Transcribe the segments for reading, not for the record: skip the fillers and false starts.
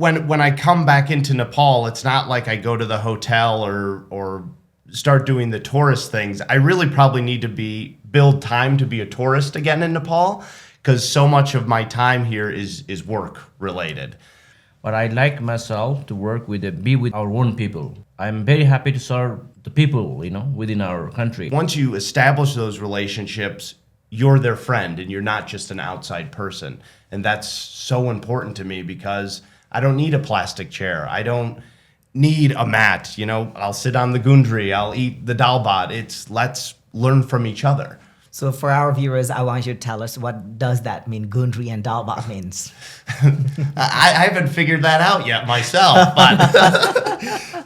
when I come back into Nepal, it's not like I go to the hotel or start doing the tourist things. I really probably need to build time to be a tourist again in Nepal, because so much of my time here is work related. But I like myself to be with our own people. I'm very happy to serve the people, within our country. Once you establish those relationships, you're their friend and you're not just an outside person. And that's so important to me, because I don't need a plastic chair. I don't need a mat. I'll sit on the gundri, I'll eat the dal bhat. Let's learn from each other. So for our viewers, I want you to tell us, what does that mean, gundri and dal bhat means? I haven't figured that out yet myself, but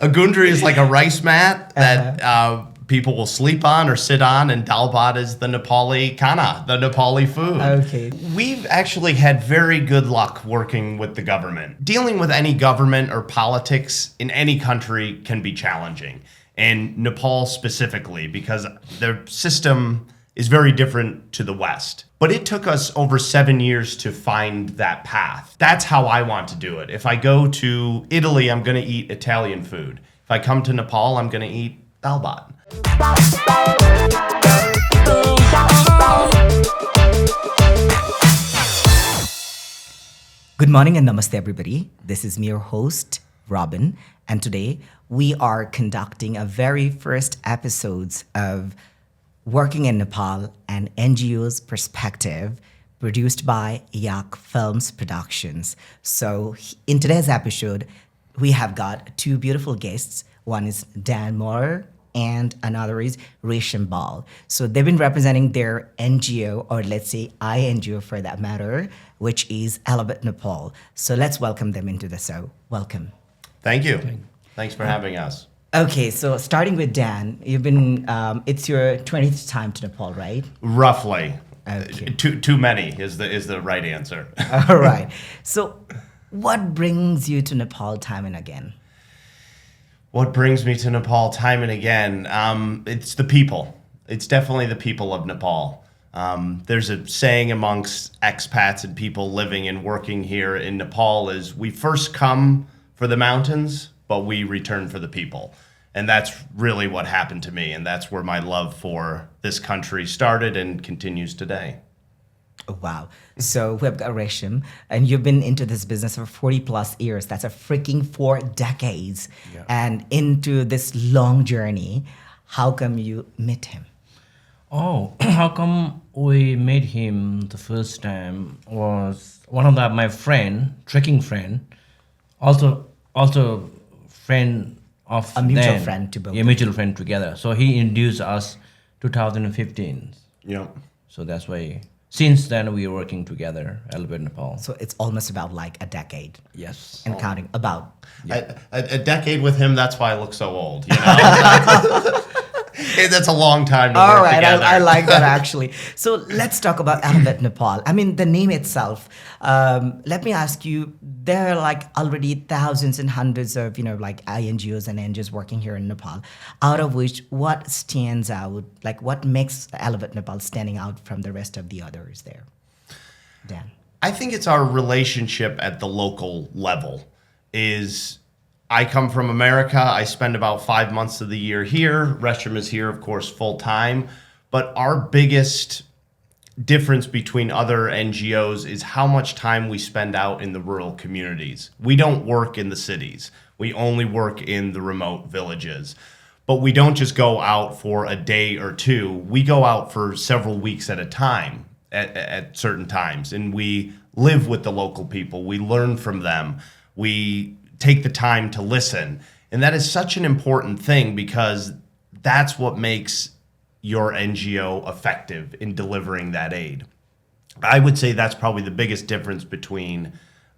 a gundri is like a rice mat that people will sleep on or sit on, and dal bhat is the Nepali khana, the Nepali food. Okay. We've actually had very good luck working with the government. Dealing with any government or politics in any country can be challenging, and Nepal specifically, because their system is very different to the West. But it took us over 7 years to find that path. That's how I want to do it. If I go to Italy, I'm going to eat Italian food. If I come to Nepal, I'm going to eat dal bhat. Good morning and namaste, everybody. This is me, your host, Robin, and today we are conducting a very first episodes of Working in Nepal, an NGO's perspective, produced by Yak Films Productions. So in today's episode, we have got two beautiful guests. One is Dan Maurer and another is Resham. So they've been representing their NGO, or let's say INGO for that matter, which is Elevate Nepal. So let's welcome them into the show. Welcome. Thank you. Thanks for having us. Okay, so starting with Dan, you've been, it's your 20th time to Nepal, right? Roughly. Okay. Too many is the right answer. All right. So what brings you to Nepal time and again? What brings me to Nepal time and again? It's the people. It's definitely the people of Nepal. There's a saying amongst expats and people living and working here in Nepal is, we first come for the mountains, but we return for the people. And that's really what happened to me. And that's where my love for this country started and continues today. Oh, wow. So we've got Resham, and you've been into this business for 40 plus years. That's a freaking 4 decades. Yeah. And into this long journey, how come you met him? Oh, how come we met him the first time was one of my trekking friend, also friend of a mutual Dan. Friend to both. Yeah, mutual friend together. So he introduced us 2015. Yeah. So that's why since then we are working together, Elevate Nepal. So it's almost about like a decade. Yes. And counting about. Yeah. A decade with him, that's why I look so old. That's a long time to work together. I like that actually. So let's talk about Elevate Nepal. I mean, the name itself, let me ask you, there are like already thousands and hundreds of, like INGOs and NGOs working here in Nepal, out of which what stands out, like what makes Elevate Nepal standing out from the rest of the others there? Dan. I think it's our relationship at the local level. I come from America. I spend about 5 months of the year here. Resham is here, of course, full time. But our biggest difference between other NGOs is how much time we spend out in the rural communities. We don't work in the cities. We only work in the remote villages. But we don't just go out for a day or two. We go out for several weeks at a time at certain times. And we live with the local people. We learn from them. We take the time to listen. And that is such an important thing, because that's what makes your NGO effective in delivering that aid. I would say that's probably the biggest difference between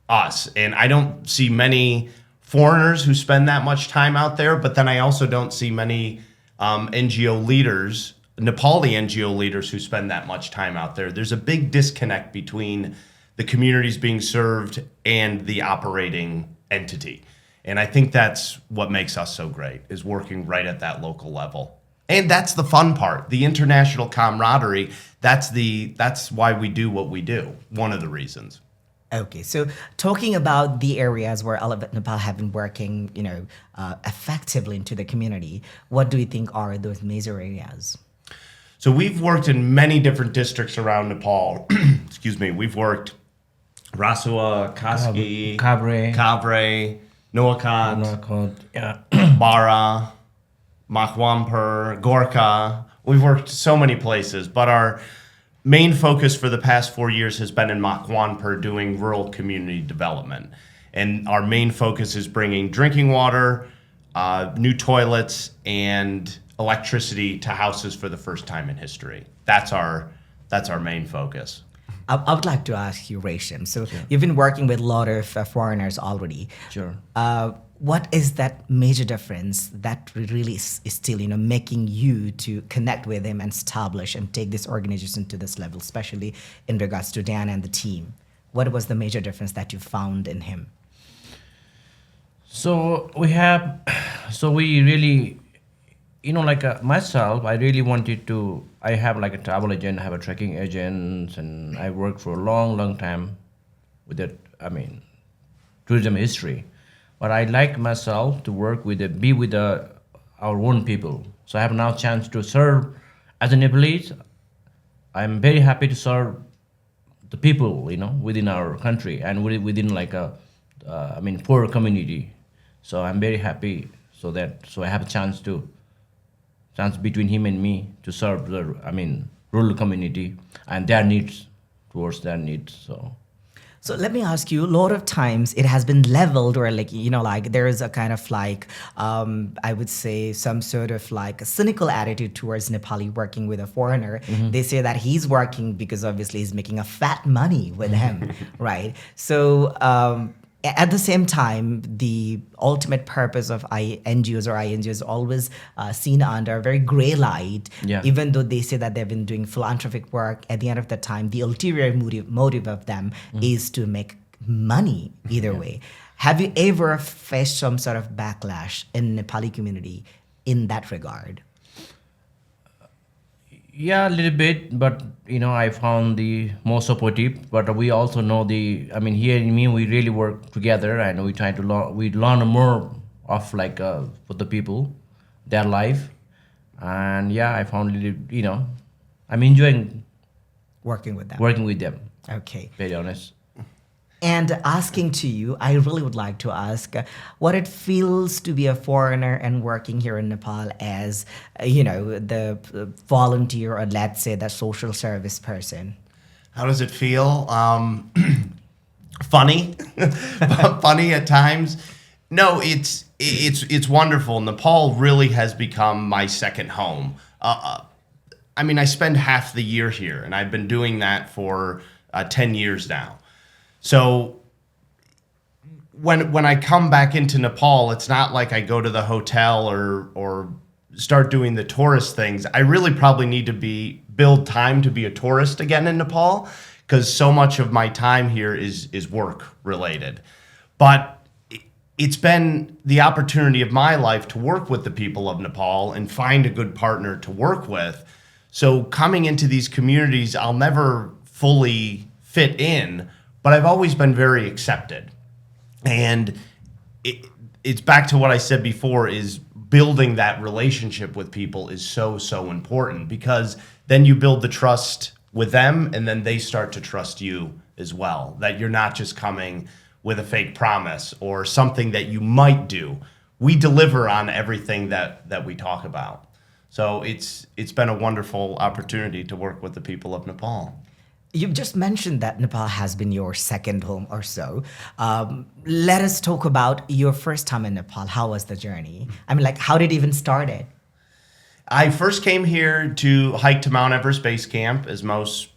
us. And I don't see many foreigners who spend that much time out there, but then I also don't see many NGO leaders, Nepali NGO leaders, who spend that much time out there. There's a big disconnect between the communities being served and the operating entity. And I think that's what makes us so great, is working right at that local level. And that's the fun part, the international camaraderie. That's why we do what we do. One of the reasons. Okay, so talking about the areas where Elevate Nepal have been working, effectively into the community, what do you think are those major areas? So we've worked in many different districts around Nepal. Excuse me. We've worked Rasua, Kaski, Kavre, Noakhand, Yeah. Bara, Makhwampur, Gorkha. We've worked so many places, but our main focus for the past 4 years has been in Makhwampur doing rural community development. And our main focus is bringing drinking water, new toilets, and electricity to houses for the first time in history. That's our main focus. I would like to ask you, Resham. So you've been working with a lot of foreigners already. Sure. What is that major difference that really is still, making you to connect with him and establish and take this organization to this level, especially in regards to Dan and the team? What was the major difference that you found in him? So we really, myself, I really wanted to, I have like a travel agent, I have a trekking agent, and I worked for a long, long time with it, tourism history. But I like myself to work with our own people. So I have now chance to serve as a Nepalese. I'm very happy to serve the people, within our country and within poor community. So I'm very happy so I have a chance between him and me to serve the rural community and their needs towards their needs. So let me ask you, a lot of times it has been leveled or there is a kind of I would say some sort of a cynical attitude towards Nepali working with a foreigner. Mm-hmm. They say that he's working because obviously he's making a fat money with him, right? So at the same time, the ultimate purpose of NGOs or INGOs is always seen under a very gray light. Yeah. Even though they say that they've been doing philanthropic work, at the end of the time, the ulterior motive of them is to make money either way. Have you ever faced some sort of backlash in Nepali community in that regard? Yeah, a little bit, but I found the more supportive. But we also know here in me, we really work together, and we try to learn more of for the people, their life, and yeah, I found I'm enjoying working with them. Okay. Very honest. And asking to you, I really would like to ask what it feels to be a foreigner and working here in Nepal as, the volunteer or let's say the social service person. How does it feel? Funny, funny at times. No, it's wonderful. Nepal really has become my second home. I spend half the year here, and I've been doing that for 10 years now. So when I come back into Nepal, it's not like I go to the hotel or start doing the tourist things. I really probably need to build time to be a tourist again in Nepal, because so much of my time here is work related. But it's been the opportunity of my life to work with the people of Nepal and find a good partner to work with. So coming into these communities, I'll never fully fit in, but I've always been very accepted. And it's back to what I said before, is building that relationship with people is so, so important, because then you build the trust with them, and then they start to trust you as well, that you're not just coming with a fake promise or something that you might do. We deliver on everything that we talk about. So it's been a wonderful opportunity to work with the people of Nepal. You've just mentioned that Nepal has been your second home or so. Let us talk about your first time in Nepal. How was the journey? How did it even start it? I first came here to hike to Mount Everest Base Camp, as most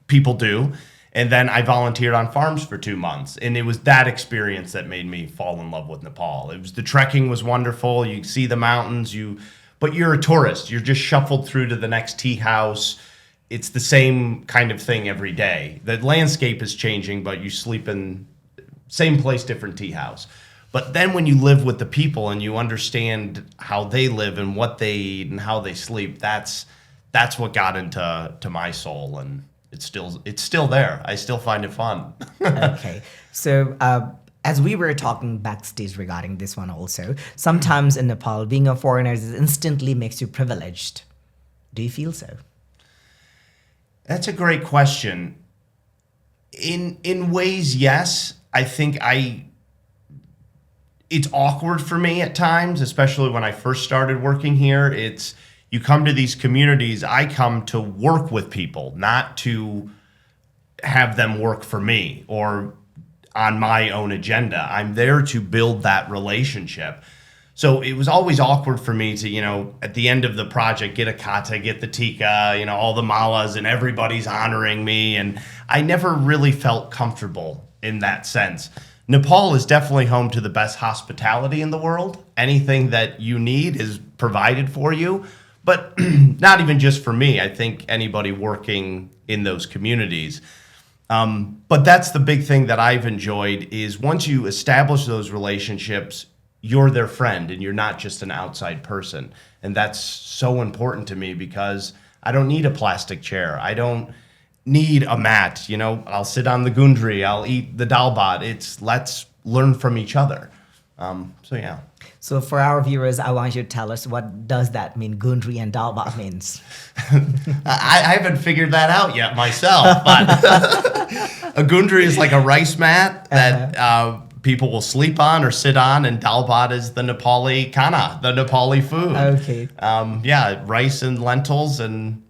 people do. And then I volunteered on farms for 2 months. And it was that experience that made me fall in love with Nepal. The trekking was wonderful. You see the mountains, but you're a tourist. You're just shuffled through to the next tea house. It's the same kind of thing every day. The landscape is changing, but you sleep in same place, different tea house. But then when you live with the people and you understand how they live and what they eat and how they sleep, that's what got into my soul. And it's still there. I still find it fun. Okay. So, as we were talking backstage regarding this one also, sometimes in Nepal, being a foreigner instantly makes you privileged. Do you feel so? That's a great question. In ways, yes. I think it's awkward for me at times, especially when I first started working here. You come to these communities, I come to work with people, not to have them work for me or on my own agenda. I'm there to build that relationship. So it was always awkward for me to, at the end of the project, get a kata, get the tika, all the malas, and everybody's honoring me. And I never really felt comfortable in that sense. Nepal is definitely home to the best hospitality in the world. Anything that you need is provided for you. But not even just for me. I think anybody working in those communities. But that's the big thing that I've enjoyed is once you establish those relationships, you're their friend and you're not just an outside person. And that's so important to me because I don't need a plastic chair. I don't need a mat. I'll sit on the gundri. I'll eat the dalbat. Let's learn from each other. So yeah. So for our viewers, I want you to tell us what does that mean, gundri and dalbat means? I haven't figured that out yet myself, but a gundri is like a rice mat that people will sleep on or sit on, and dalbat is the Nepali khana, the Nepali food. Okay. Rice and lentils and...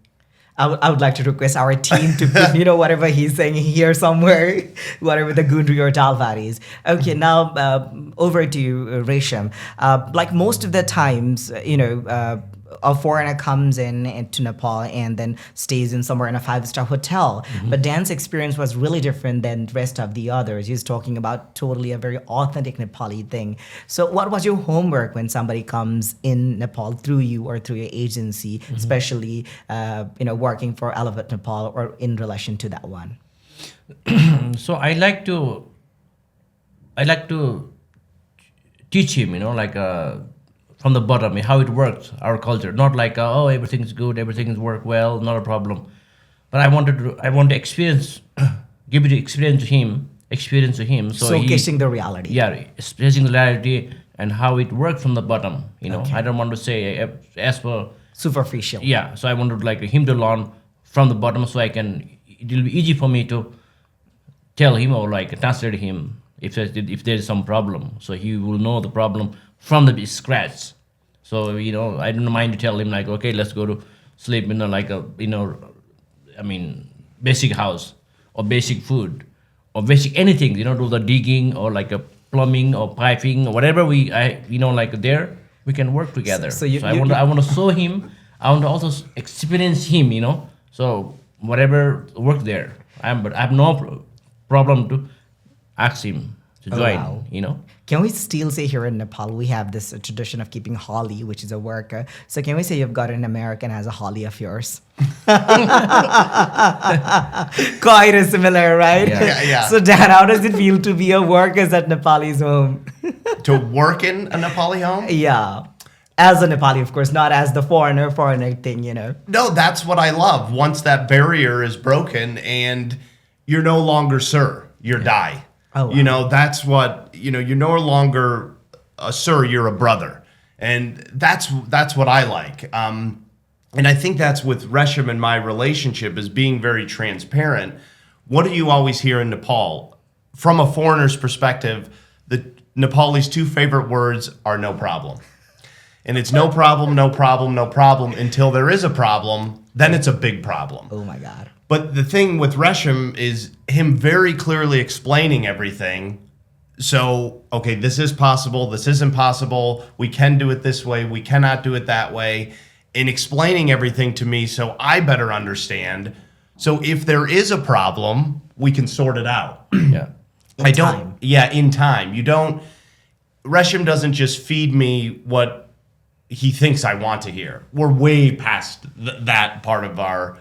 I would like to request our team to put, whatever he's saying here somewhere, whatever the gundri or dalvat is. Okay, now over to you, Resham. Like most of the times, a foreigner comes into Nepal and then stays in somewhere in a 5-star hotel. Mm-hmm. But Dan's experience was really different than the rest of the others. He's talking about totally a very authentic Nepali thing. So what was your homework when somebody comes in Nepal through you or through your agency, mm-hmm. especially working for Elevate Nepal or in relation to that one? So I like to teach him, from the bottom, how it works, our culture. Not like, everything's good, everything's work well, not a problem. But I want to experience, give it experience to him. So showcasing the reality. Yeah, experiencing the reality and how it works from the bottom. Okay. I don't want to say as per superficial. Yeah, so I want him to learn from the bottom, so it will be easy for me to tell him or translate him if there is some problem. So he will know the problem from the scratch. So, I don't mind to tell him okay, let's go to sleep in basic house or basic food or basic anything, do the digging or a plumbing or piping or whatever there, we can work together. I want to show him, I want to also experience him, so whatever work there, but I have no problem to ask him to join, wow. Can we still say here in Nepal, we have this tradition of keeping holly, which is a worker. So can we say you've got an American as a holly of yours? Quite similar, right? Yeah. So Dan, how does it feel to be a worker at Nepali's home? To work in a Nepali home? Yeah. As a Nepali, of course, not as the foreigner thing, No, that's what I love. Once that barrier is broken and you're no longer sir, you're Dai. Oh, wow. That's what, you're no longer a sir, you're a brother. And that's what I like. And I think that's with Resham and my relationship is being very transparent. What do you always hear in Nepal? From a foreigner's perspective, the Nepali's 2 favorite words are no problem. And it's no problem, no problem, no problem until there is a problem, then it's a big problem. Oh my God. But the thing with Resham is him very clearly explaining everything. So, okay, this is possible, this isn't possible, we can do it this way, we cannot do it that way, and explaining everything to me so I better understand. So if there is a problem, we can sort it out. Yeah. In time. Yeah, in time. Resham doesn't just feed me what he thinks I want to hear. We're way past that part of our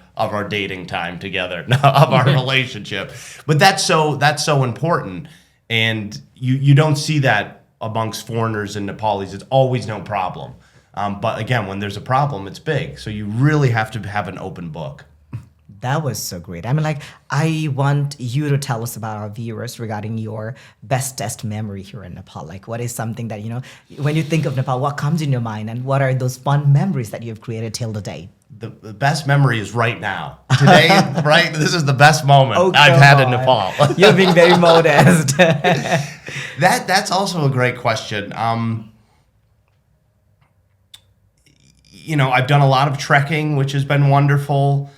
dating time together, of our relationship. But that's so important. And you don't see that amongst foreigners and Nepalis. It's always no problem. But again, when there's a problem, it's big. So you really have to have an open book. That was so great. I mean, like, I want you to tell us about our viewers regarding your bestest memory here in Nepal. Like, what is something that, when you think of Nepal, what comes in your mind, and what are those fun memories that you've created till the date? The best memory is right now. Today, right? This is the best moment I've had in Nepal. You're being very modest. That's also a great question. I've done a lot of trekking, which has been wonderful.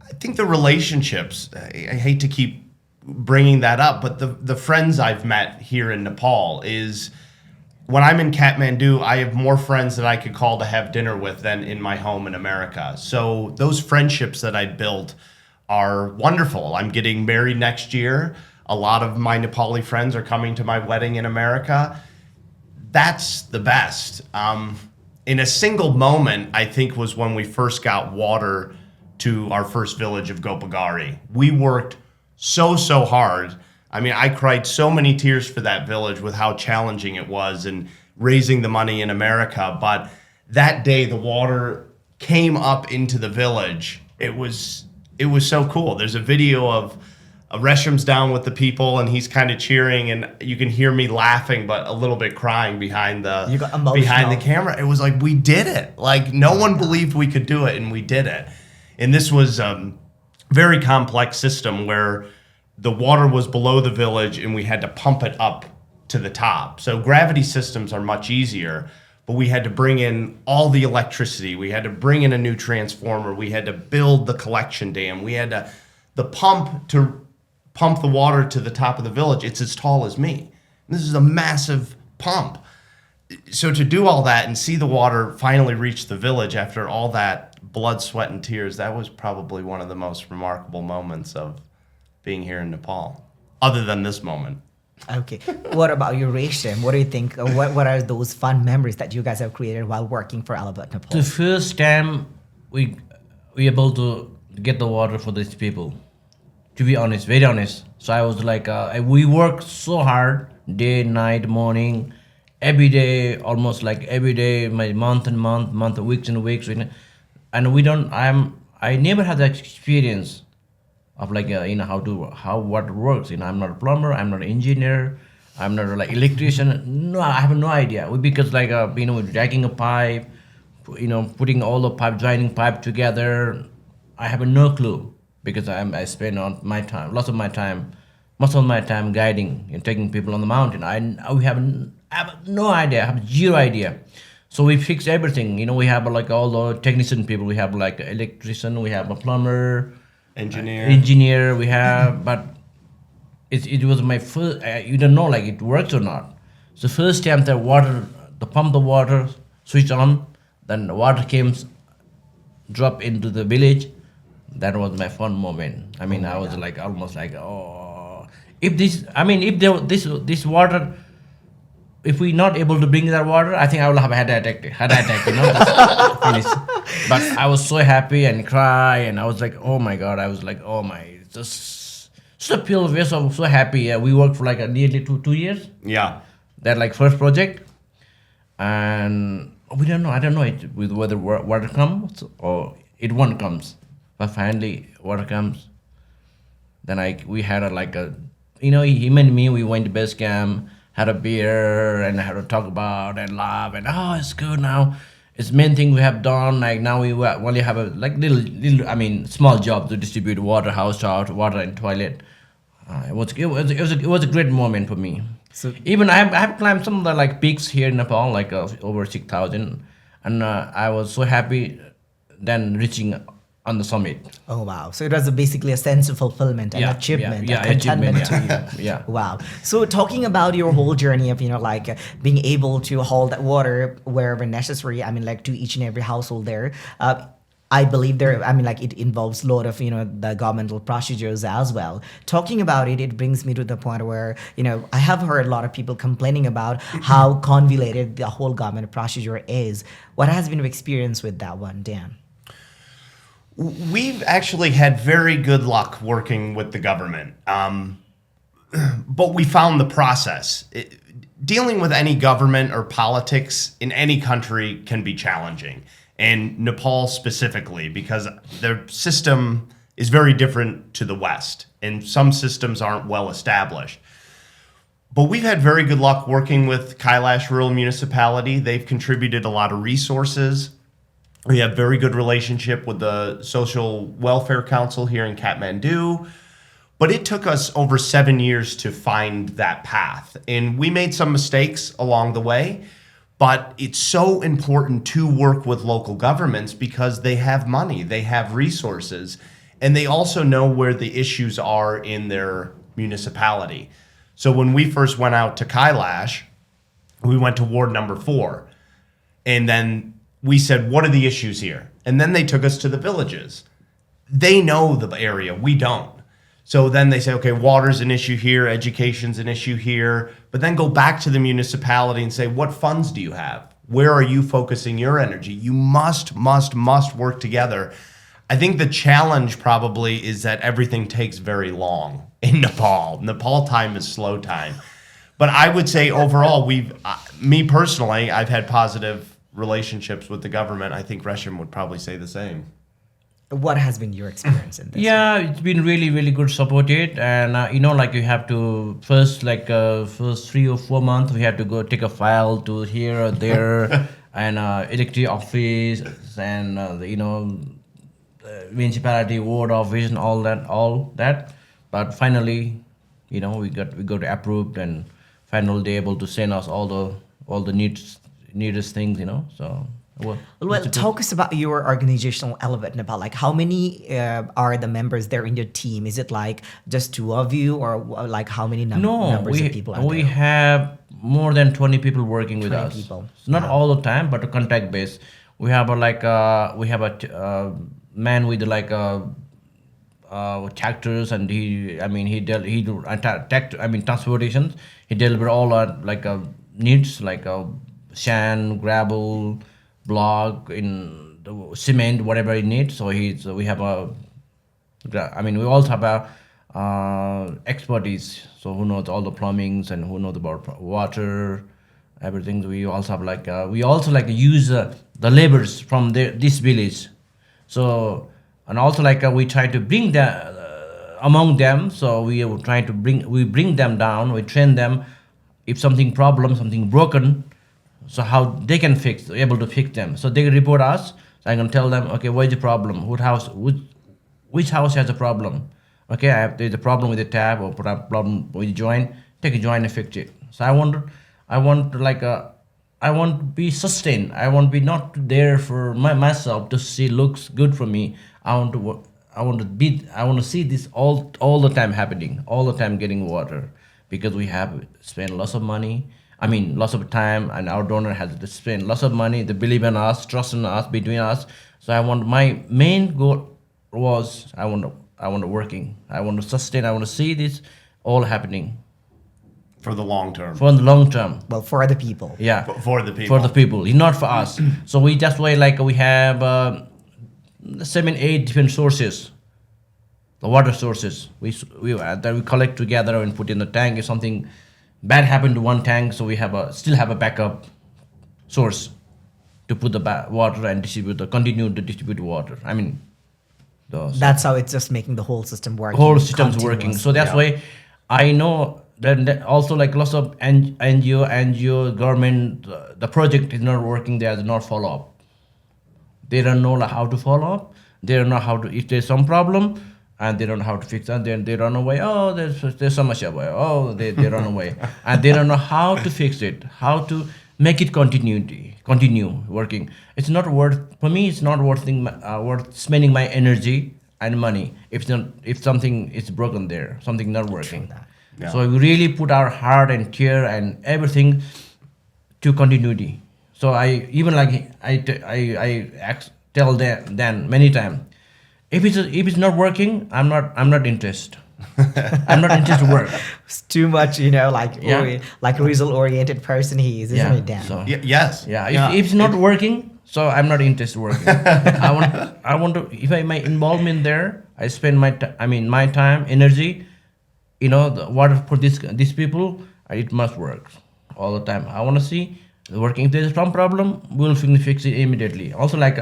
I think the relationships, I hate to keep bringing that up, but the friends I've met here in Nepal is, when I'm in Kathmandu, I have more friends that I could call to have dinner with than in my home in America. So those friendships that I built are wonderful. I'm getting married next year. A lot of my Nepali friends are coming to my wedding in America. That's the best. In a single moment, I think, was when we first got water to our first village of Gopagari. We worked so hard. I mean, I cried so many tears for that village with how challenging it was and raising the money in America. But that day, the water came up into the village. It was so cool. There's a video of Resham's down with the people, and he's kind of cheering, and you can hear me laughing, but a little bit crying behind the camera. It was like, we did it. Like, no one believed we could do it, and we did it. And this was a very complex system where the water was below the village, and we had to pump it up to the top. So gravity systems are much easier, but we had to bring in all the electricity. We had to bring in a new transformer. We had to build the collection dam. We had the pump to pump the water to the top of the village. It's as tall as me. This is a massive pump. So to do all that and see the water finally reach the village after all that blood, sweat, and tears, that was probably one of the most remarkable moments of being here in Nepal, other than this moment. Okay. What about you, Resham? What do you think? What are those fun memories that you guys have created while working for Elevate Nepal? The first time we able to get the water for these people, to be honest, very honest. So I was like, we worked so hard, day, night, morning, every day, almost like every day, my month, weeks and weeks. And I never had that experience of like, what works. I'm not a plumber, I'm not an engineer, I'm not like electrician. No, I have no idea. Because like, dragging a pipe, putting all the pipe, joining pipe together, I have no clue. Because I spend most of my time guiding and taking people on the mountain. I have no idea. I have zero idea. So we fix everything. We have like all the technician people. We have like electrician. We have a plumber, engineer. We have, but it was my first. You don't know like it works or not. So first time the pump the water, switch on, then the water drop into the village. That was my fun moment. I mean, I was like almost like, this water, if we not able to bring that water, I think I will have a heart attack. Finish. But I was so happy and cry, and I was like, oh my God, just feel we're so happy. Yeah, we worked for like nearly two years. Yeah. That like first project, and we don't know. I don't know whether water comes or it won't comes. But finally, water comes. Then we had him and me, we went to base camp, had a beer, and had to talk about and laugh, and it's good now. It's main thing we have done. Like now we only have a like little, small job to distribute water, water and toilet. It was a great moment for me. So even I have climbed some of the like peaks here in Nepal, like over 6,000, and I was so happy then reaching on the summit. Oh wow! So it was basically a sense of fulfillment and achievement, contentment to you. Yeah. Wow. So talking about your whole journey of being able to haul that water wherever necessary. To each and every household there. I believe it involves a lot of, the governmental procedures as well. Talking about it brings me to the point where, I have heard a lot of people complaining about how convoluted the whole government procedure is. What has been your experience with that one, Dan? We've actually had very good luck working with the government, but we found the process. Dealing with any government or politics in any country can be challenging. and Nepal specifically, because their system is very different to the West, and some systems aren't well established. But we've had very good luck working with Kailash Rural Municipality. They've contributed a lot of resources. We have very good relationship with the Social Welfare Council here in Kathmandu. But it took us over 7 years to find that path. And we made some mistakes along the way. But it's so important to work with local governments because they have money, they have resources, and they also know where the issues are in their municipality. So when we first went out to Kailash, we went to ward number 4. And then we said, what are the issues here? And then they took us to the villages. They know the area, we don't. So then they say, okay, water's an issue here, education's an issue here, but then go back to the municipality and say, what funds do you have? Where are you focusing your energy? You must work together. I think the challenge probably is that everything takes very long in Nepal. Nepal time is slow time. But I would say overall, me personally, I've had positive relationships with the government. I think Resham would probably say the same. What has been your experience in this? Yeah, it's been really, really good supported. And, you have to first 3 or 4 months, we have to go take a file to here or there and electricity office and, municipality, ward office and all that. But finally, we got approved and finally they able to send us all the needest things, so. Well, talk us about your organizational Elevate Nepal. Like, how many are the members there in your team? Is it like just 2 of you, or like how many numbers of people are there? We have more than 20 people working with 20 us. people. Not all the time, but a contact base. We have a man with tractors, and he do transportation. He deliver all needs sand, gravel, block, in the cement, whatever it needs. So we also have a expertise. So who knows all the plumbings and who knows about water, everything. We also have use the laborers from this village. So and also we try to bring them among them. So we bring them down. We train them. If something broken, so how they can able to fix them. So they report us. So I can tell them, okay, what is the problem? Which house has a problem? Okay, there's a problem with the tap or problem with the joint. Take a joint and fix it. So I want to be sustained. I want to be not there for myself to see looks good for me. I want to see this all the time happening, all the time getting water, because we have spent lots of money. Lots of time, and our donor has to spend lots of money. They believe in us, trust in us, between us. So my main goal was I want to working. I want to sustain. I want to see this all happening For the long term. for the long term. Well, for the people. Yeah, For the people. for the people, not for us. So we just we have 7-8 different sources, the water sources. We collect together and put in the tank. If something bad happened to one tank, so we still have a backup source to put the water and continue to distribute water. That's how it's just making the whole system work. Whole system's working. So that's why I know that also lots of NGO, government, the project is not working. They are not follow up. They don't know how to follow up. They don't know how to, if there's some problem, and they don't know how to fix that, then they run away. Oh, there's so much away. Oh, they run away. And they don't know how to fix it, how to make it continue working. It's not worth, for me, it's not worth spending my energy and money if something is broken there, something not working. Yeah. So we really put our heart and care and everything to continuity. So I tell Dan many times, if it's not working, I'm not interested. I'm not interested to work. It's too much, like a result-oriented person he is, isn't it, Dan? So, Yes. Yeah. If it's not working, so I'm not interested working. I want to. If my involvement there, I spend my time, energy. The water for these people, it must work all the time. I want to see working. If there's some problem, we'll fix it immediately. Also, like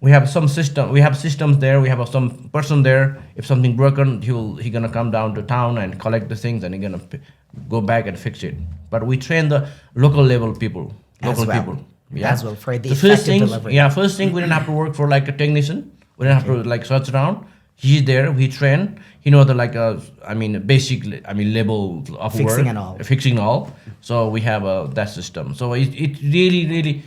we have some system, we have systems there. We have some person there. If something broken, he gonna come down to town and collect the things, and he gonna go back and fix it. But we train the local level people, local people. Yeah. As well for the first effective thing, delivery. yeah. First thing, we didn't have to work for like a technician. We didn't have to like search around. He's there. He trained. He know the basic level of Fixing work, and all. fixing all. So we have that system. So it really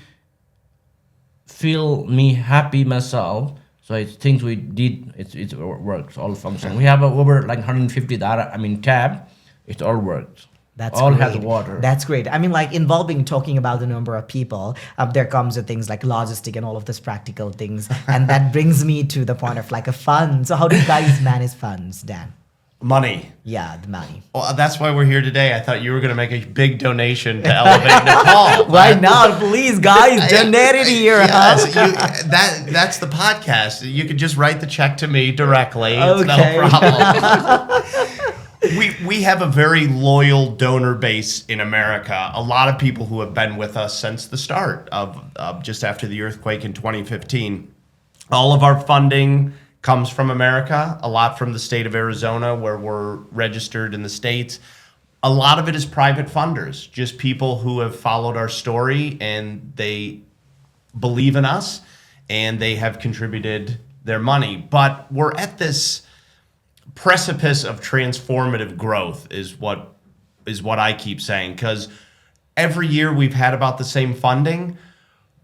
feel me happy myself. So it's things we did. It works. All function. We have over like 150 tab. It all works. That's all great. has water. That's great. I mean, like involving talking about the number of people, there comes with things like logistic and all of these practical things. And that brings me to the point of like a fund. So how do you guys manage funds, Dan? Money. Yeah, the money. Well, that's why we're here today. I thought you were going to make a big donation to Elevate Nepal. Why not? Please, guys, donate it here. Yes, that's the podcast. You can just write the check to me directly. It's Okay. no problem. We have a very loyal donor base in America. A lot of people who have been with us since the start of just after the earthquake in 2015. All of our funding comes from America, a lot from the state of Arizona, where we're registered in the States. A lot of it is private funders, just people who have followed our story and they believe in us and they have contributed their money. But we're at this precipice of transformative growth is what I keep saying, because every year we've had about the same funding,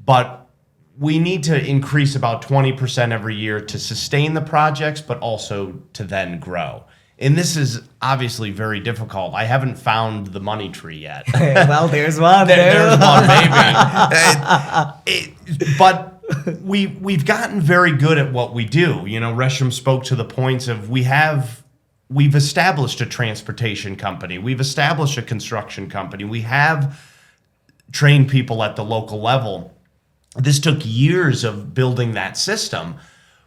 but we need to increase about 20% every year to sustain the projects, but also to then grow. And this is obviously very difficult. I haven't found the money tree yet. Well, there's one. There's one, maybe. But we've gotten very good at what we do. You know, Resham spoke to the points of we've established a transportation company. We've established a construction company. We have trained people at the local level. This took years of building that system.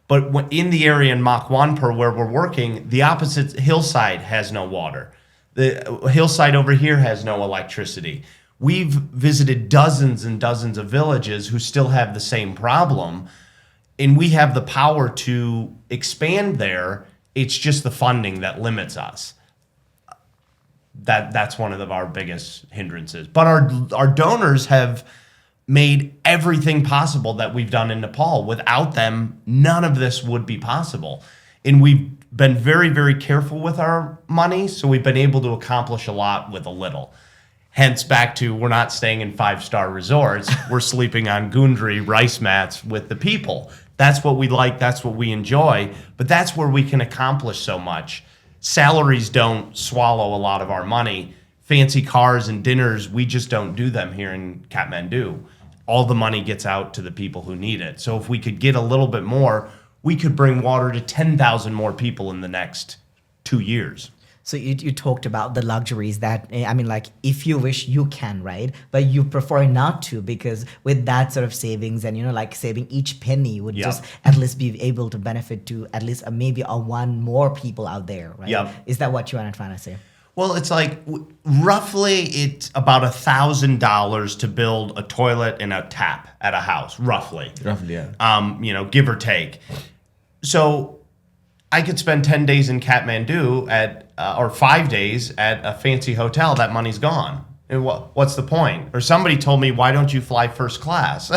But in the area in Makwanpur where we're working, the opposite hillside has no water. The hillside over here has no electricity. We've visited dozens and dozens of villages who still have the same problem, and we have the power to expand there. It's just the funding that limits us. That's one of our biggest hindrances. But our donors have made everything possible that we've done in Nepal. Without them, none of this would be possible. And we've been very, very careful with our money, so we've been able to accomplish a lot with a little. Hence, back to we're not staying in 5-star resorts. We're sleeping on gundri rice mats with the people. That's what we like. That's what we enjoy. But that's where we can accomplish so much. Salaries don't swallow a lot of our money. Fancy cars and dinners, we just don't do them here in Kathmandu. All the money gets out to the people who need it. So if we could get a little bit more, we could bring water to 10,000 more people in the next 2 years. So you talked about the luxuries that, I mean, like, if you wish, you can, right? But you prefer not to, because with that sort of savings and, you know, like saving each penny would just at least be able to benefit to at least maybe one more people out there, right? Yep. Is that what you are trying to say? Well, it's like roughly it's about $1,000 to build a toilet and a tap at a house, roughly. Roughly, yeah. Give or take. So I could spend 10 days in Kathmandu or 5 days at a fancy hotel. That money's gone. And what's the point? Or somebody told me, why don't you fly first class?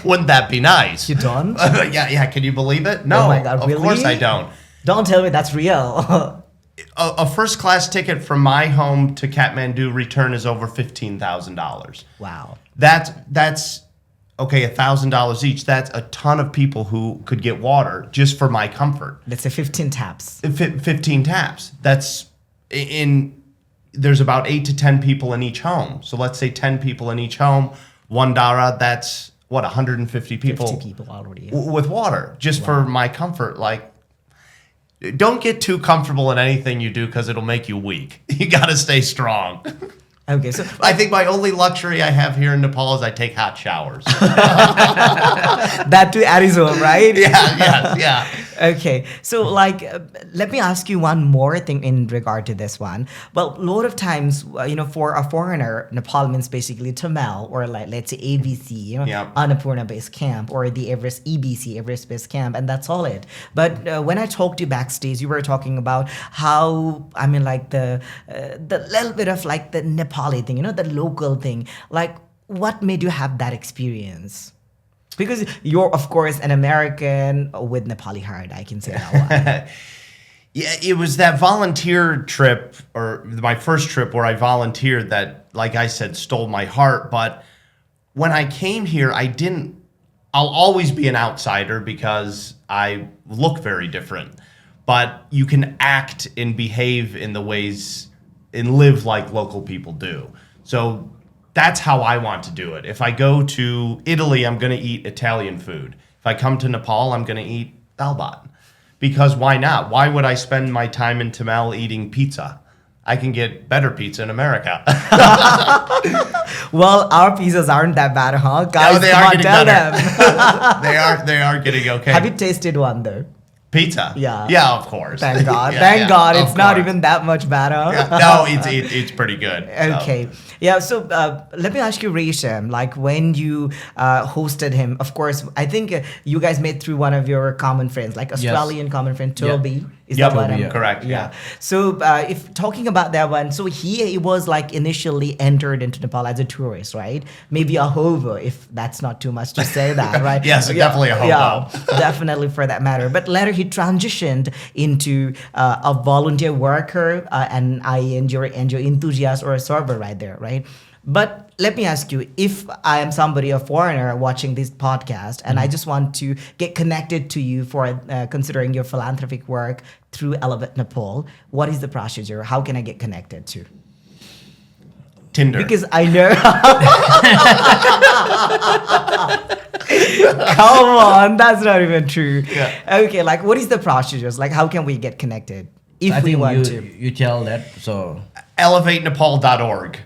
Wouldn't that be nice? You don't? Yeah. Can you believe it? No, Oh my God, of really? course I don't. Don't tell me that's real. A first class ticket from my home to Kathmandu return is over $15,000. Wow. That's okay, $1,000 each. That's a ton of people who could get water just for my comfort. Let's say 15 taps. 15 taps. That's there's about 8 to 10 people in each home. So let's say 10 people in each home, one dara, that's what, 150 people? 50 people already. Yeah. With water, just for my comfort. Like, don't get too comfortable in anything you do because it'll make you weak. You got to stay strong. Okay, so I think my only luxury I have here in Nepal is I take hot showers. that to Arizona, right? Yeah. Okay, so like, let me ask you one more thing in regard to this one. Well, a lot of times, for a foreigner, Nepal means basically Tamil, or like, let's say ABC, Yeah. Annapurna Base Camp, or the Everest EBC, Everest Base Camp, and that's all it. But when I talked to you backstage, you were talking about how, I mean, like the little bit of like the Nepali thing, the local thing. Like, what made you have that experience? Because you're, of course, an American with Nepali heart. I can say that one. Yeah, it was that volunteer trip, or my first trip where I volunteered, that, like I said, stole my heart. But when I came here, I'll always be an outsider because I look very different. But you can act and behave in the ways and live like local people do. So that's how I want to do it. If I go to Italy, I'm going to eat Italian food. If I come to Nepal, I'm going to eat dalbat. Because why not? Why would I spend my time in Tamil eating pizza? I can get better pizza in America. Well, our pizzas aren't that bad, huh? Guys, No, they come are on, getting tell better. them. They are getting okay. Have you tasted one though? Pizza? Yeah. Yeah, of course. Thank God. Yeah, Thank yeah, God. of It's not course. even that much bad, huh? Yeah, no, it's pretty good. So. Okay. Yeah. So let me ask you, Resham, like when you hosted him, of course, I think you guys met through one of your common friends, like Australian common friend, Toby. Is Yep, that what Toby, I'm correct, Yeah. yeah. So if talking about that one, so he was like initially entered into Nepal as a tourist, right? Maybe a hobo, if that's not too much to say that, right? Yes, definitely a hobo. Yeah, definitely for that matter. But later he transitioned into a volunteer worker, and NGO enthusiast or a server right there, right? But let me ask you, if I am somebody, a foreigner watching this podcast, and I just want to get connected to you for considering your philanthropic work through Elevate Nepal, what is the procedure? How can I get connected to? Tinder. Because I know. Come on, that's not even true. Yeah. Okay, like what is the procedures? Like how can we get connected if I we think want you, to? you tell that. So ElevateNepal.org.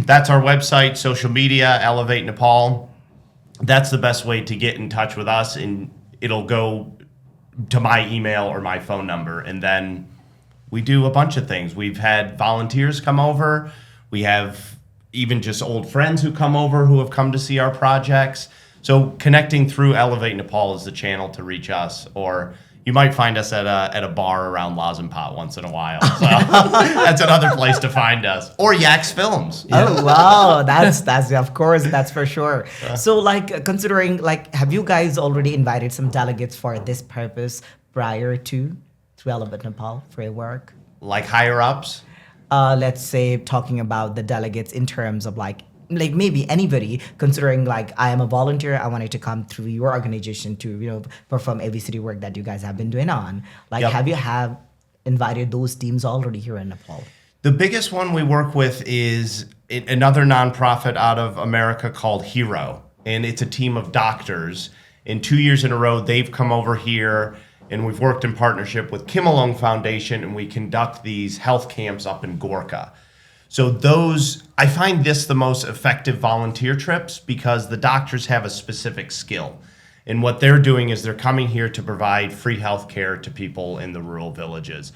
That's our website, social media, Elevate Nepal. That's the best way to get in touch with us, and it'll go to my email or my phone number. And then we do a bunch of things. We've had volunteers come over. We have even just old friends who come over who have come to see our projects. So connecting through Elevate Nepal is the channel to reach us, or you might find us at a bar around Lazenpat once in a while. So that's another place to find us. Or Yaks Films. Oh wow, that's of course, that's for sure. So like considering, like, have you guys already invited some delegates for this purpose prior to Elevate Nepal for your work? Like higher ups. Let's say talking about the delegates in terms of like maybe anybody, considering like I am a volunteer, I wanted to come through your organization to perform ABCD work that you guys have been doing on. Like, Yep. have you invited those teams already here in Nepal? The biggest one we work with is another nonprofit out of America called Hero, and it's a team of doctors. And 2 years in a row, they've come over here, and we've worked in partnership with Kimalung Foundation, and we conduct these health camps up in Gorkha. So I find this the most effective volunteer trips because the doctors have a specific skill. And what they're doing is they're coming here to provide free health care to people in the rural villages.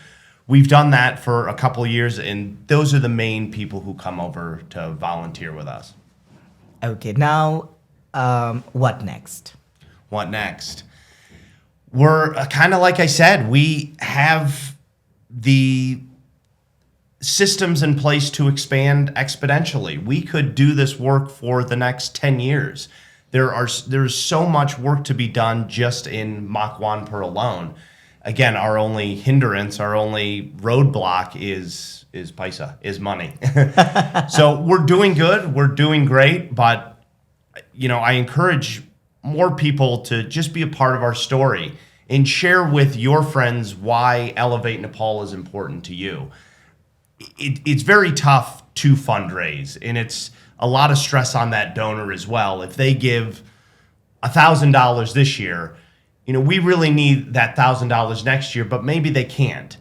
We've done that for a couple of years, and those are the main people who come over to volunteer with us. Okay, now what next? What next? We're kind of like I said, we have the systems in place to expand exponentially. We could do this work for the next 10 years. There's so much work to be done just in Makwanpur alone. Again, our only hindrance, our only roadblock is paisa, is money. So we're doing good, we're doing great, but I encourage more people to just be a part of our story and share with your friends why Elevate Nepal is important to you. It's very tough to fundraise, and it's a lot of stress on that donor as well. If they give $1,000 this year, we really need that $1,000 next year, but maybe they can't.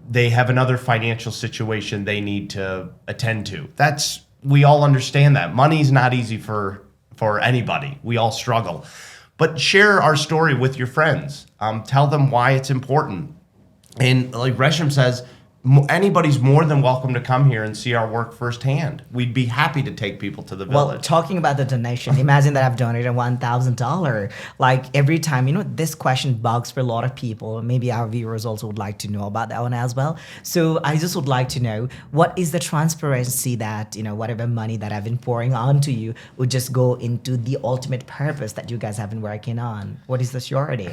They have another financial situation they need to attend to. We all understand that. Money's not easy for anybody. We all struggle. But share our story with your friends. Tell them why it's important. And like Resham says, anybody's more than welcome to come here and see our work firsthand. We'd be happy to take people to the Well, village. talking about the donation, imagine that I've donated $1,000. Like every time, this question bugs for a lot of people. Maybe our viewers also would like to know about that one as well. So I just would like to know, what is the transparency that, whatever money that I've been pouring onto you would just go into the ultimate purpose that you guys have been working on? What is the surety?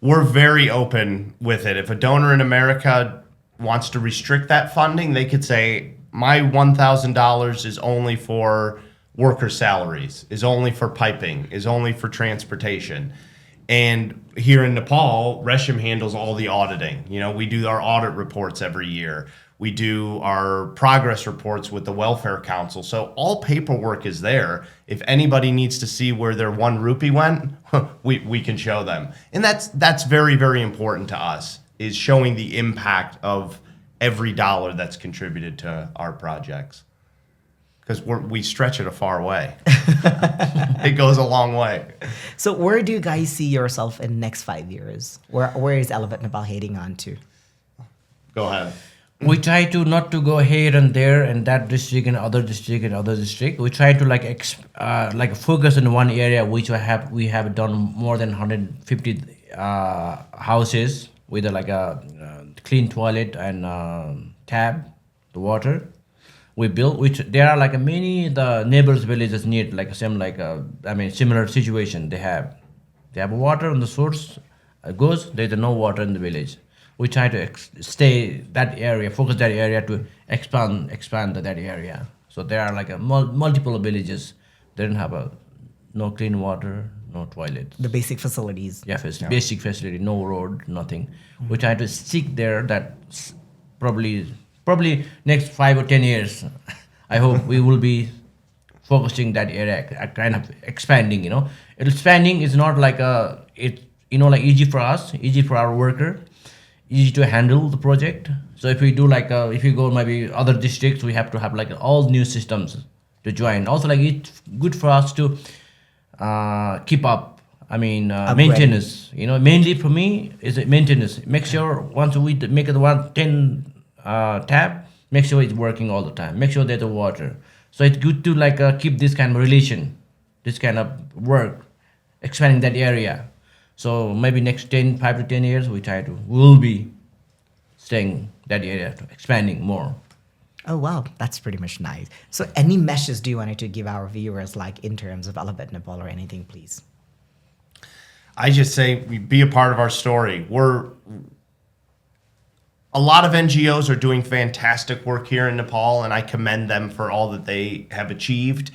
We're very open with it. If a donor in America wants to restrict that funding, they could say, my $1,000 is only for worker salaries, is only for piping, is only for transportation. And here in Nepal, Resham handles all the auditing. We do our audit reports every year. We do our progress reports with the Welfare Council. So all paperwork is there. If anybody needs to see where their 1 rupee went, we can show them. And that's very, very important to us, is showing the impact of every dollar that's contributed to our projects. Because we stretch it a far way. It goes a long way. So where do you guys see yourself in next 5 years? Where is Elevate Nepal heading on to? Go ahead. We try to not to go here and there and that district and other district and other district. We try to focus in one area, which we have done more than 150 houses with a clean toilet and tap, the water. We built, which there are many the neighbors villages need similar situation. They have water on the source goes. There's no water in the village. We try to stay that area, focus that area to expand that area. So there are multiple villages. They don't have no clean water, no toilet. The basic facilities. Yeah, basic facility, no road, nothing. We try to stick there. That probably next 5 or 10 years, I hope we will be focusing that area, kind of expanding. Expanding is not easy for us, easy for our worker, easy to handle the project. So if we do if you go maybe other districts, we have to have all new systems to join. Also it's good for us to keep up. Maintenance. Mainly for me is maintenance. Make sure once we make it 10 tab, make sure it's working all the time. Make sure there's the water. So it's good to keep this kind of relation, this kind of work, expanding that area. So maybe next 5 to 10 years, we'll be staying that area, expanding more. Oh, wow. That's pretty much nice. So any message do you want to give our viewers, in terms of Elevate Nepal or anything, please? I just say, be a part of our story. A lot of NGOs are doing fantastic work here in Nepal, and I commend them for all that they have achieved.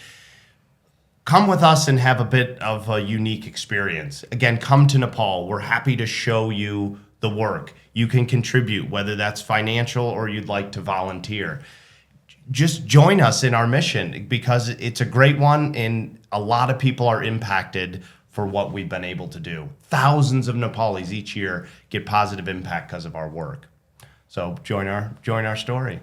Come with us and have a bit of a unique experience. Again, come to Nepal. We're happy to show you the work. You can contribute, whether that's financial or you'd like to volunteer. Just join us in our mission, because it's a great one, and a lot of people are impacted for what we've been able to do. Thousands of Nepalis each year get positive impact because of our work. So join our story.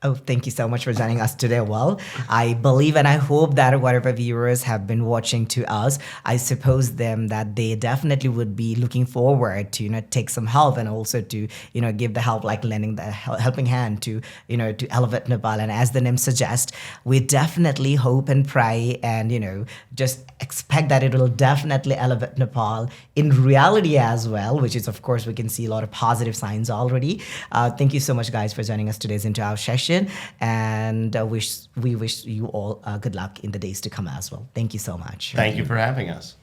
Oh, thank you so much for joining us today. Well, I believe and I hope that whatever viewers have been watching to us, I suppose them that they definitely would be looking forward to, take some help, and also to, give the help, lending the helping hand to, to Elevate Nepal. And as the name suggests, we definitely hope and pray and, just expect that it will definitely elevate Nepal in reality as well, which is, of course, we can see a lot of positive signs already. Thank you so much, guys, for joining us today into our session. And we wish you all good luck in the days to come as well. Thank you so much. Thank you for having us.